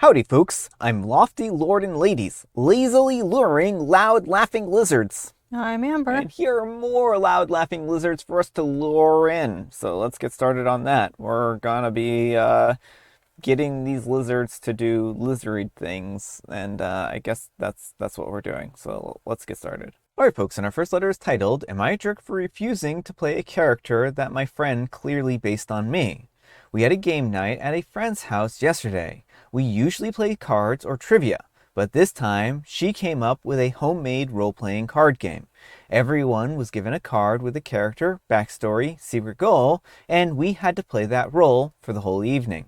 Howdy folks, I'm Lofty Lord and Ladies, lazily luring loud laughing lizards. I'm Amber. And here are more loud laughing lizards for us to lure in. So let's get started on that. We're gonna be getting these lizards to do lizard things, and I guess that's what we're doing. So let's get started. Alright folks, and our first letter is titled, Am I a Jerk for Refusing to Play a Character That My Friend Clearly Based on Me? We had a game night at a friend's house yesterday. We usually play cards or trivia, but this time she came up with a homemade role-playing card game. Everyone was given a card with a character, backstory, secret goal, and we had to play that role for the whole evening.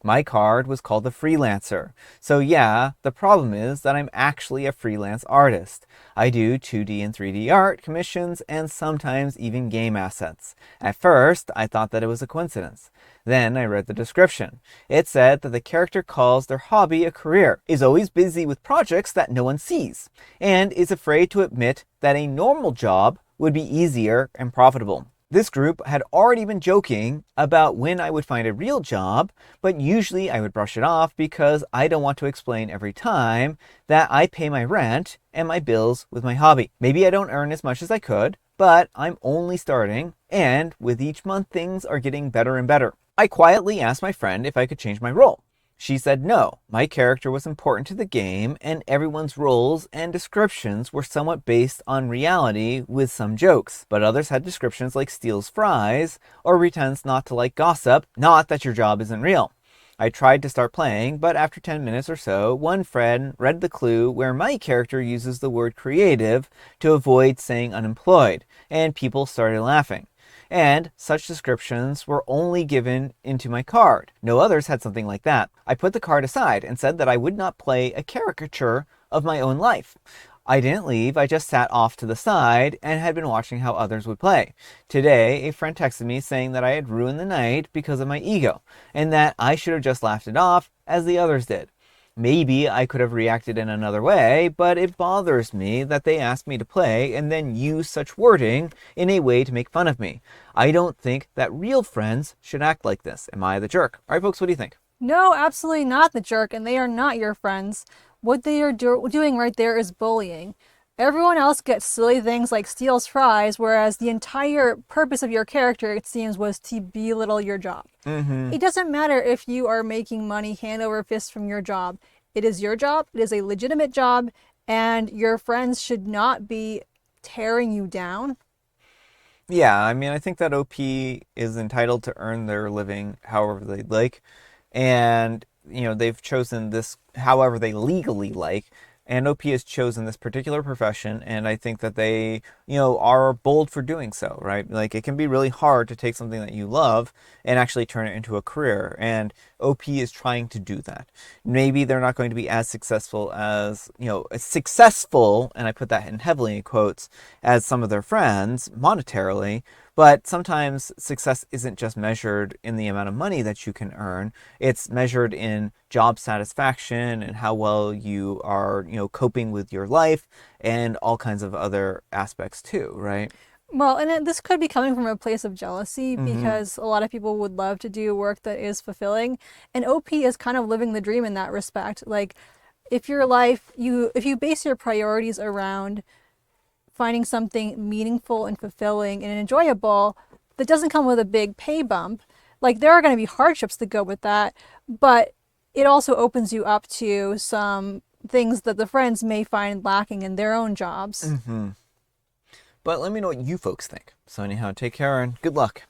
My card was called the Freelancer. So yeah, the problem is that I'm actually a freelance artist. I do 2D and 3D art, commissions, and sometimes even game assets. At first, I thought that it was a coincidence. Then I read the description. It said that the character calls their hobby a career, is always busy with projects that no one sees, and is afraid to admit that a normal job would be easier and profitable. This group had already been joking about when I would find a real job, but usually I would brush it off because I don't want to explain every time that I pay my rent and my bills with my hobby. Maybe I don't earn as much as I could, but I'm only starting, and with each month things are getting better and better. I quietly asked my friend if I could change my role. She said no, my character was important to the game and everyone's roles and descriptions were somewhat based on reality with some jokes, but others had descriptions like steals fries or pretends not to like gossip, not that your job isn't real. I tried to start playing, but after 10 minutes or so, one friend read the clue where my character uses the word creative to avoid saying unemployed, and people started laughing. And such descriptions were only given into my card. No others had something like that. I put the card aside and said that I would not play a caricature of my own life. I didn't leave, I just sat off to the side and had been watching how others would play. Today, a friend texted me saying that I had ruined the night because of my ego, and that I should have just laughed it off as the others did. Maybe I could have reacted in another way, but it bothers me that they asked me to play and then use such wording in a way to make fun of me. I don't think that real friends should act like this. Am I the jerk? All right, folks, what do you think? No, absolutely not the jerk, and they are not your friends. What they are doing right there is bullying. Everyone else gets silly things like steals fries, whereas the entire purpose of your character, it seems, was to belittle your job. It doesn't matter if you are making money hand over fist from your job. It is your job. It is a legitimate job, and your friends should not be tearing you down. Yeah, I mean, I think that OP is entitled to earn their living however they like. And, they've chosen this however they legally like. And OP has chosen this particular profession, and I think that they, are bold for doing so, right? Like, it can be really hard to take something that you love and actually turn it into a career, and OP is trying to do that. Maybe they're not going to be as successful as, successful, and I put that in heavily in quotes, as some of their friends monetarily, but sometimes success isn't just measured in the amount of money that you can earn. It's measured in job satisfaction and how well you are, coping with your life and all kinds of other aspects too, right? Well, and this could be coming from a place of jealousy because a lot of people would love to do work that is fulfilling. And OP is kind of living the dream in that respect. Like, if your life, if you base your priorities around finding something meaningful and fulfilling and enjoyable that doesn't come with a big pay bump, like, there are going to be hardships that go with that, but it also opens you up to some things that the friends may find lacking in their own jobs. But let me know what you folks think. So anyhow, take care and good luck.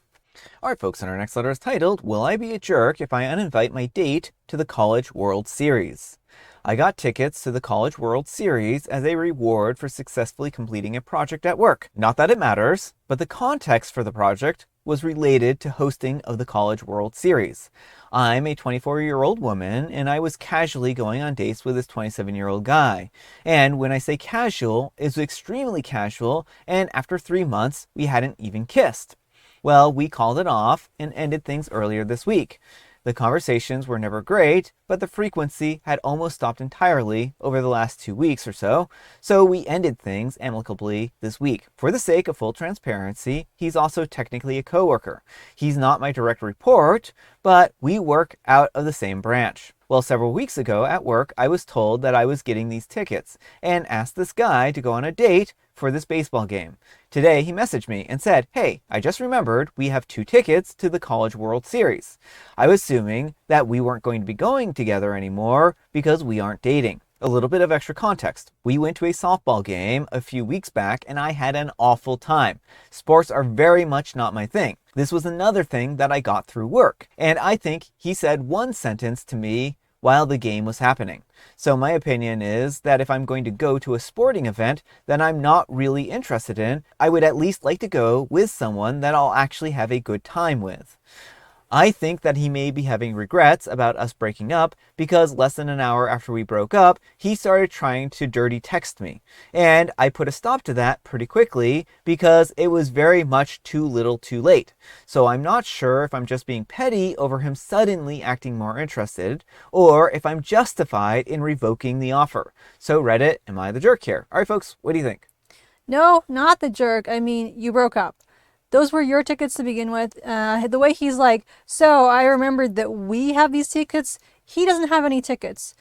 All right, folks, and our next letter is titled, Will I Be a Jerk If I Uninvite My Date to the College World Series? I got tickets to the College World Series as a reward for successfully completing a project at work. Not that it matters, but the context for the project was related to hosting of the College World Series. I'm a 24-year-old woman, and I was casually going on dates with this 27-year-old guy. And when I say casual, it's extremely casual, and after 3 months, we hadn't even kissed. Well, we called it off and ended things earlier this week. The conversations were never great, but the frequency had almost stopped entirely over the last 2 weeks or so, so we ended things amicably this week. For the sake of full transparency, he's also technically a coworker. He's not my direct report, but we work out of the same branch. Well, several weeks ago at work, I was told that I was getting these tickets and asked this guy to go on a date for this baseball game. Today, he messaged me and said, "Hey, I just remembered we have 2 tickets to the College World Series." I was assuming that we weren't going to be going together anymore because we aren't dating. A little bit of extra context. We went to a softball game a few weeks back and I had an awful time. Sports are very much not my thing. This was another thing that I got through work. And I think he said one sentence to me while the game was happening. So my opinion is that if I'm going to go to a sporting event that I'm not really interested in, I would at least like to go with someone that I'll actually have a good time with. I think that he may be having regrets about us breaking up because less than an hour after we broke up, he started trying to dirty text me. And I put a stop to that pretty quickly because it was very much too little too late. So I'm not sure if I'm just being petty over him suddenly acting more interested or if I'm justified in revoking the offer. So Reddit, am I the jerk here? All right, folks, what do you think? No, not the jerk. I mean, you broke up. Those were your tickets to begin with. The way he's like, so I remembered that we have these tickets. He doesn't have any tickets.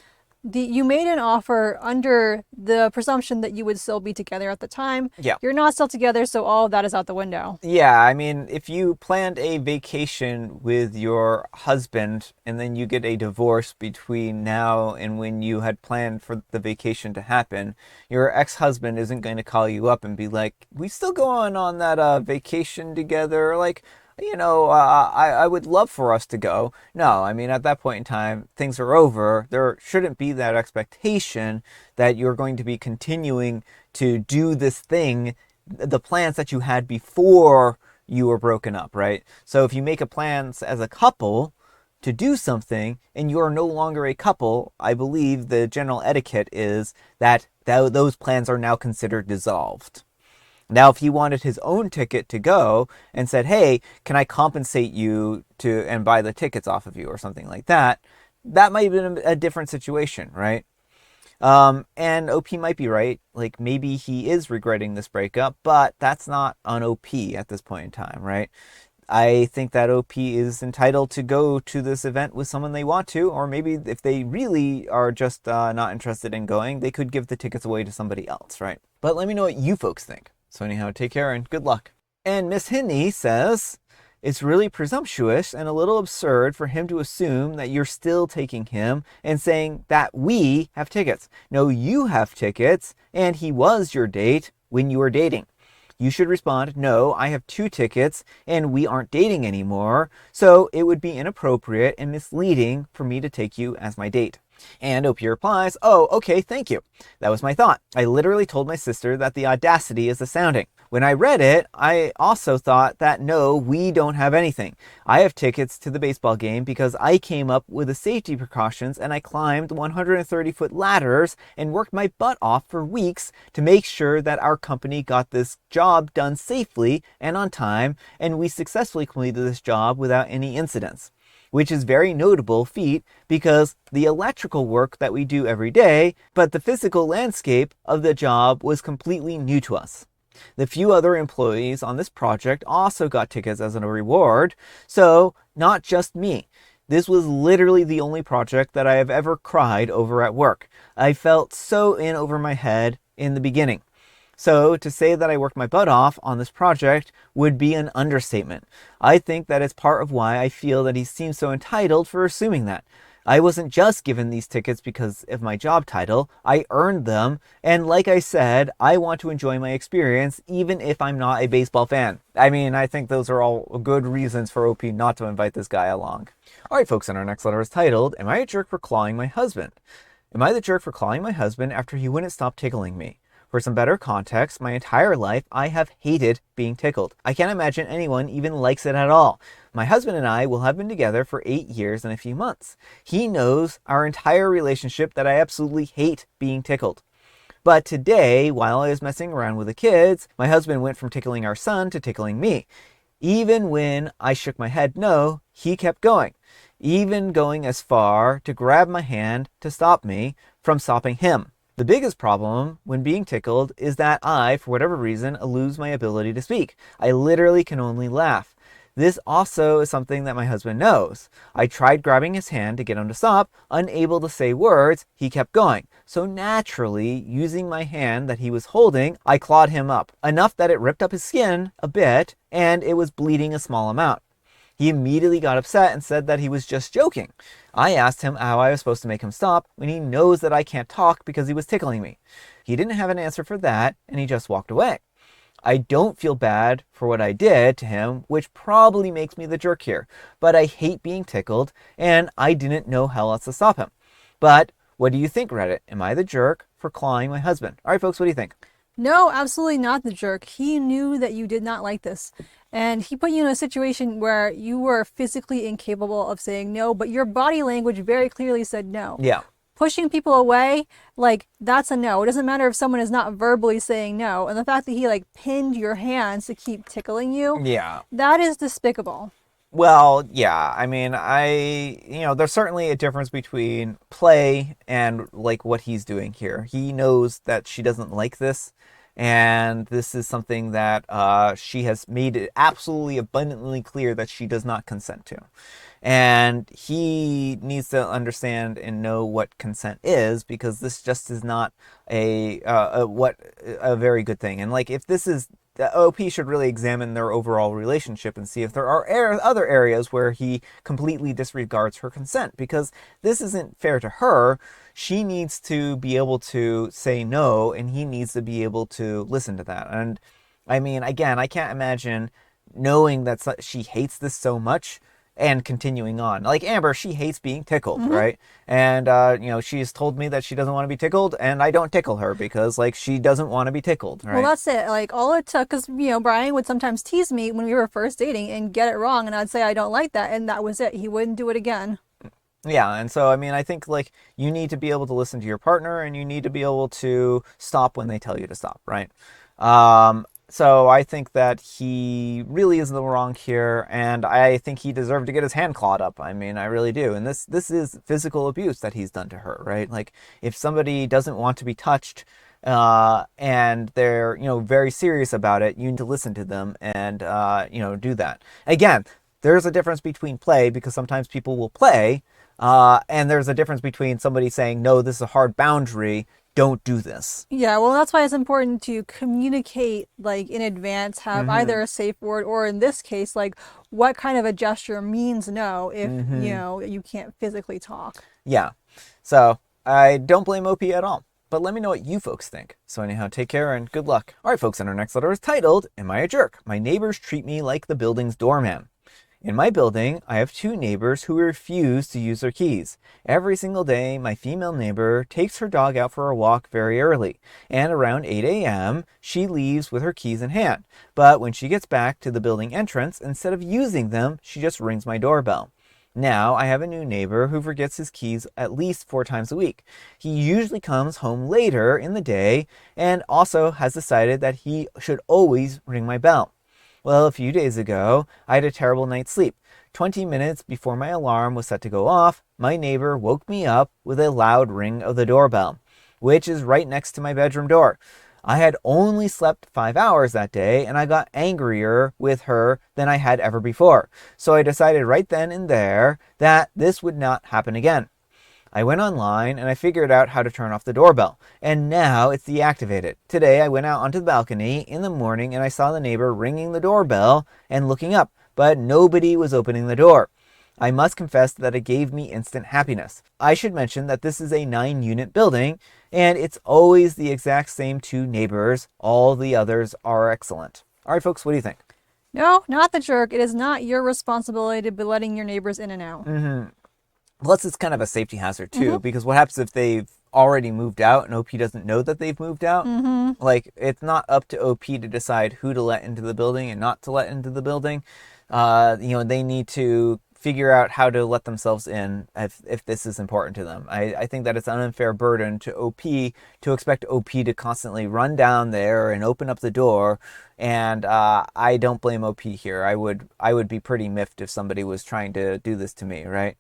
You made an offer under the presumption that you would still be together at the time. Yeah. You're not still together, so all of that is out the window. Yeah, I mean, if you planned a vacation with your husband and then you get a divorce between now and when you had planned for the vacation to happen, your ex-husband isn't going to call you up and be like, "We still going on that vacation together? Like, I would love for us to go." No, I mean, at that point in time, things are over. There shouldn't be that expectation that you're going to be continuing to do this thing, the plans that you had before you were broken up, right? So if you make a plans as a couple to do something and you're no longer a couple, I believe the general etiquette is that those plans are now considered dissolved. Now, if he wanted his own ticket to go and said, "Hey, can I compensate you to and buy the tickets off of you," or something like that, that might have been a different situation, right? And OP might be right. Like, maybe he is regretting this breakup, but that's not on OP at this point in time, right? I think that OP is entitled to go to this event with someone they want to, or maybe if they really are just not interested in going, they could give the tickets away to somebody else, right? But let me know what you folks think. So anyhow, take care and good luck. And Miss Hinney says, "It's really presumptuous and a little absurd for him to assume that you're still taking him and saying that we have tickets. No, you have tickets and he was your date when you were dating. You should respond, 'No, I have 2 tickets and we aren't dating anymore, so it would be inappropriate and misleading for me to take you as my date.'" And OP replies, "Oh, okay, thank you. That was my thought. I literally told my sister that the audacity is astounding. When I read it, I also thought that no, we don't have anything. I have tickets to the baseball game because I came up with the safety precautions and I climbed 130-foot ladders and worked my butt off for weeks to make sure that our company got this job done safely and on time, and we successfully completed this job without any incidents. Which is very notable feat because the electrical work that we do every day, but the physical landscape of the job was completely new to us. The few other employees on this project also got tickets as a reward, so not just me. This was literally the only project that I have ever cried over at work. I felt so in over my head in the beginning. So to say that I worked my butt off on this project would be an understatement. I think that it's part of why I feel that he seems so entitled for assuming that. I wasn't just given these tickets because of my job title. I earned them. And like I said, I want to enjoy my experience even if I'm not a baseball fan. I mean, I think those are all good reasons for OP not to invite this guy along. All right, folks, and our next letter is titled, "Am I a jerk for clawing my husband?" Am I the jerk for clawing my husband after he wouldn't stop tickling me? For some better context, my entire life I have hated being tickled. I can't imagine anyone even likes it at all. My husband and I will have been together for 8 years and a few months. He knows our entire relationship that I absolutely hate being tickled. But today, while I was messing around with the kids, my husband went from tickling our son to tickling me. Even when I shook my head no, he kept going. Even going as far to grab my hand to stop me from stopping him. The biggest problem when being tickled is that I, for whatever reason, lose my ability to speak. I literally can only laugh. This also is something that my husband knows. I tried grabbing his hand to get him to stop. Unable to say words, he kept going. So naturally, using my hand that he was holding, I clawed him up, enough that it ripped up his skin a bit, and it was bleeding a small amount. He immediately got upset and said that he was just joking. I asked him how I was supposed to make him stop when he knows that I can't talk because he was tickling me. He didn't have an answer for that, and he just walked away. I don't feel bad for what I did to him, which probably makes me the jerk here, but I hate being tickled, and I didn't know how else to stop him. But what do you think, Reddit? Am I the jerk for clawing my husband? All right, folks, what do you think? No, absolutely not the jerk. He knew that you did not like this. And he put you in a situation where you were physically incapable of saying no, but your body language very clearly said no. Yeah. Pushing people away, like, that's a no. It doesn't matter if someone is not verbally saying no. And the fact that he, like, pinned your hands to keep tickling you, Yeah. that is despicable. Well, yeah. I mean, there's certainly a difference between play and like what he's doing here. He knows that she doesn't like this, and this is something that she has made it absolutely abundantly clear that she does not consent to. And he needs to understand and know what consent is, because this just is not a very good thing. And like, if this is, the OP should really examine their overall relationship and see if there are other areas where he completely disregards her consent, because this isn't fair to her. She needs to be able to say no, and he needs to be able to listen to that. And I mean, again, I can't imagine knowing that she hates this so much and continuing on. Like Amber, she hates being tickled, right? And she's told me that she doesn't want to be tickled, and I don't tickle her because like she doesn't want to be tickled, right? Well, that's it. Like, all it took, because, Brian would sometimes tease me when we were first dating and get it wrong, and I'd say I don't like that, and that was it. He wouldn't do it again. Yeah, and so I mean, I think like you need to be able to listen to your partner, and you need to be able to stop when they tell you to stop, right? So I think that he really is in the wrong here, and I think he deserved to get his hand clawed up. I mean, I really do. And this is physical abuse that he's done to her, right? Like, if somebody doesn't want to be touched, and they're very serious about it, you need to listen to them and do that. Again, there's a difference between play, because sometimes people will play, and there's a difference between somebody saying, no, this is a hard boundary, don't do this. Yeah, well, that's why it's important to communicate, like, in advance, have either a safe word, or in this case, like, what kind of a gesture means no if, you can't physically talk. Yeah. So I don't blame OP at all. But let me know what you folks think. So anyhow, take care and good luck. All right, folks, and our next letter is titled, Am I a Jerk? My neighbors treat me like the building's doorman. In my building, I have two neighbors who refuse to use their keys. Every single day, my female neighbor takes her dog out for a walk very early, and around 8 a.m., she leaves with her keys in hand. But when she gets back to the building entrance, instead of using them, she just rings my doorbell. Now, I have a new neighbor who forgets his keys at least 4 times a week. He usually comes home later in the day and also has decided that he should always ring my bell. Well, a few days ago, I had a terrible night's sleep. 20 minutes before my alarm was set to go off, my neighbor woke me up with a loud ring of the doorbell, which is right next to my bedroom door. I had only slept 5 hours that day, and I got angrier with her than I had ever before. So I decided right then and there that this would not happen again. I went online and I figured out how to turn off the doorbell, and now it's deactivated. Today I went out onto the balcony in the morning and I saw the neighbor ringing the doorbell and looking up, but nobody was opening the door. I must confess that it gave me instant happiness. I should mention that this is a 9-unit building, and it's always the exact same 2 neighbors. All the others are excellent. All right, folks, what do you think? No, not the jerk. It is not your responsibility to be letting your neighbors in and out. Plus, it's kind of a safety hazard, too, because what happens if they've already moved out and OP doesn't know that they've moved out? Like, it's not up to OP to decide who to let into the building and not to let into the building. They need to figure out how to let themselves in if this is important to them. I think that it's an unfair burden to OP to expect OP to constantly run down there and open up the door. And I don't blame OP here. I would be pretty miffed if somebody was trying to do this to me, right?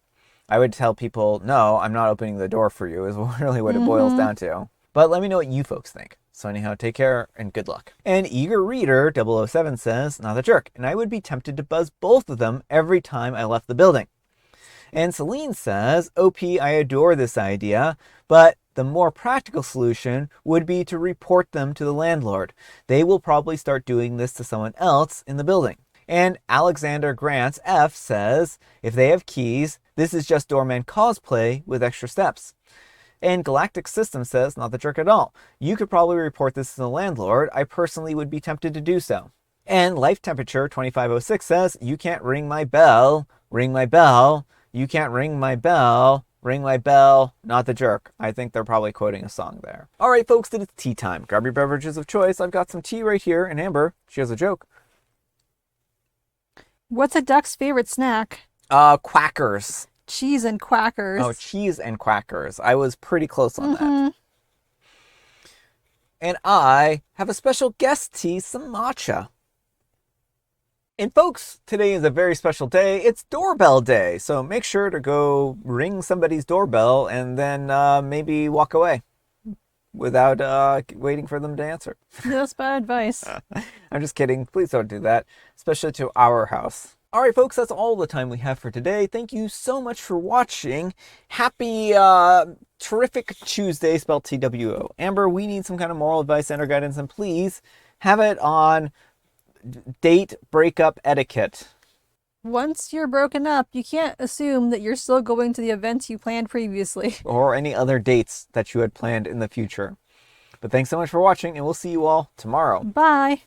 I would tell people, no, I'm not opening the door for you, is really what it boils down to. But let me know what you folks think. So anyhow, take care and good luck. And Eager Reader 007 says, not a jerk, and I would be tempted to buzz both of them every time I left the building. And Celine says, OP, I adore this idea, but the more practical solution would be to report them to the landlord. They will probably start doing this to someone else in the building. And Alexander Grants F says, if they have keys, this is just doorman cosplay with extra steps. And Galactic System says, not the jerk at all. You could probably report this to the landlord. I personally would be tempted to do so. And Life Temperature 2506 says, you can't ring my bell, ring my bell. You can't ring my bell, ring my bell, not the jerk. I think they're probably quoting a song there. All right, folks, it's tea time. Grab your beverages of choice. I've got some tea right here. And Amber, she has a joke. What's a duck's favorite snack? Quackers. Cheese and quackers. Oh, cheese and quackers. I was pretty close on that. And I have a special guest tea, some matcha. And folks, today is a very special day. It's doorbell day. So make sure to go ring somebody's doorbell and then maybe walk away without waiting for them to answer. That's bad advice. I'm just kidding. Please don't do that, especially to our house. All right, folks, that's all the time we have for today. Thank you so much for watching. Happy, terrific Tuesday, spelled TWO. Amber, we need some kind of moral advice and or guidance, and please have it on date breakup etiquette. Once you're broken up, you can't assume that you're still going to the events you planned previously. Or any other dates that you had planned in the future. But thanks so much for watching, and we'll see you all tomorrow. Bye.